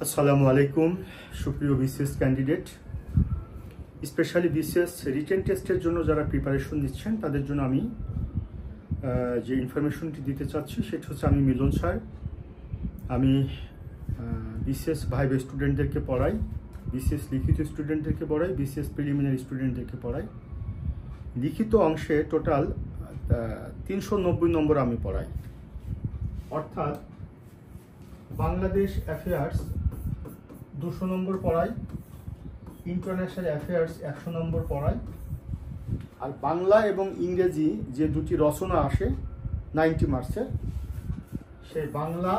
আসসালামু আলাইকুম সুপ্রিয় BCS candidate, specially BCS written টেস্টের জন্য যারা প্রিপারেশন নিচ্ছেন তাদের জন্য আমি যে ইনফরমেশনটি দিতে চাচ্ছি সেটা হচ্ছে আমি মিলন স্যার। আমি বিসিএস ভাইভ স্টুডেন্টদেরকে পড়াই, বিসিএস লিখিত স্টুডেন্টদেরকে পড়াই, বিসিএস প্রিলিমিনারি স্টুডেন্টদেরকে পড়াই। লিখিত অংশে টোটাল 390 নম্বর আমি পড়াই, অর্থাৎ বাংলাদেশ অ্যাফেয়ার্স 200 নম্বর পড়াই, ইন্টারন্যাশনাল অ্যাফেয়ার্স 100 নম্বর পড়াই, আর বাংলা এবং ইংরেজি যে দুটি রচনা আসে 90 মার্কসের, সেই বাংলা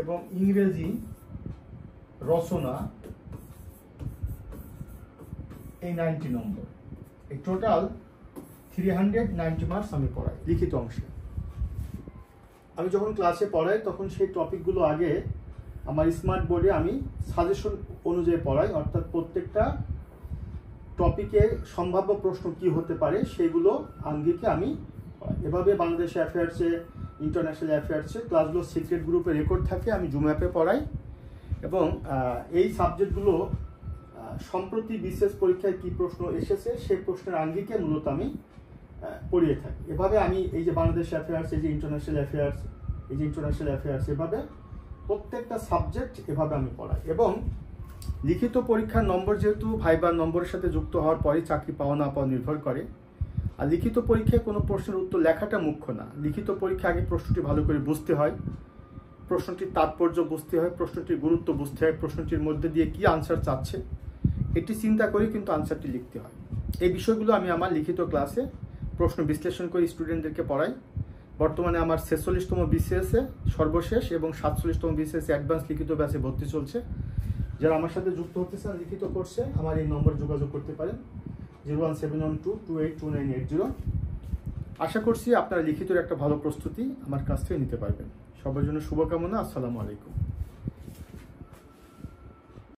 এবং ইংরেজি রচনা এই 90 নম্বর, এই টোটাল 390 মার্কস আমি পড়াই লিখিত অংশে। আমি যখন ক্লাসে পড়াই তখন সেই টপিকগুলো আগে আমার স্মার্ট বোর্ডে আমি সাজেশন অনুযায়ী পড়াই, অর্থাৎ প্রত্যেকটা টপিকে সম্ভাব্য প্রশ্ন কি হতে পারে সেইগুলো আঙ্গিকে আমি পড়াই। এভাবে বাংলাদেশ অ্যাফেয়ার্সে, ইন্টারন্যাশনাল অ্যাফেয়ার্সে ক্লাসগুলো সিক্রেট গ্রুপে রেকর্ড থাকে, আমি জুম অ্যাপে পড়াই এবং এই সাবজেক্টগুলো সম্প্রতি বিশেষ পরীক্ষায় কি প্রশ্ন এসেছে সেই প্রশ্নের আঙ্গিকে মূলত আমি পড়িয়ে থাকি। এভাবে আমি এই যে বাংলাদেশ অ্যাফেয়ার্স, এই যে ইন্টারন্যাশনাল অ্যাফেয়ার্স, এই যে ইন্টারন্যাশনাল অ্যাফেয়ার্স, এভাবে প্রত্যেকটা সাবজেক্ট এভাবে আমি পড়াই। এবং লিখিত পরীক্ষার নম্বর যেহেতু ভাইবার নম্বরের সাথে যুক্ত হওয়ার পরে চাকরি পাওয়া না পাওয়া নির্ভর করে, আর লিখিত পরীক্ষায় কোনো প্রশ্নের উত্তর লেখাটা মুখ্য না। লিখিত পরীক্ষা আগে প্রশ্নটি ভালো করে বুঝতে হয়, প্রশ্নটির তাৎপর্য বুঝতে হয়, প্রশ্নটির গুরুত্ব বুঝতে হয়, প্রশ্নটির মধ্যে দিয়ে কি আনসার চাচ্ছে এটি চিন্তা করে কিন্তু আনসারটি লিখতে হয়। এই বিষয়গুলো আমি আমার লিখিত ক্লাসে প্রশ্ন বিশ্লেষণ করে স্টুডেন্টদেরকে পড়াই। বর্তমানে আমার 46তম বিসিএসে সর্বশেষ এবং 47তম বিসিএসে অ্যাডভান্স লিখিত ব্যাচে ভর্তি চলছে। যারা আমার সাথে যুক্ত হতে চান লিখিত কোর্সে, আমার এই নম্বর যোগাযোগ করতে পারেন 01712282980। আশা করছি আপনারা লিখিতর একটা ভালো প্রস্তুতি আমার কাছ থেকে নিতে পারবেন। সবার জন্য শুভকামনা। আসসালামু আলাইকুম।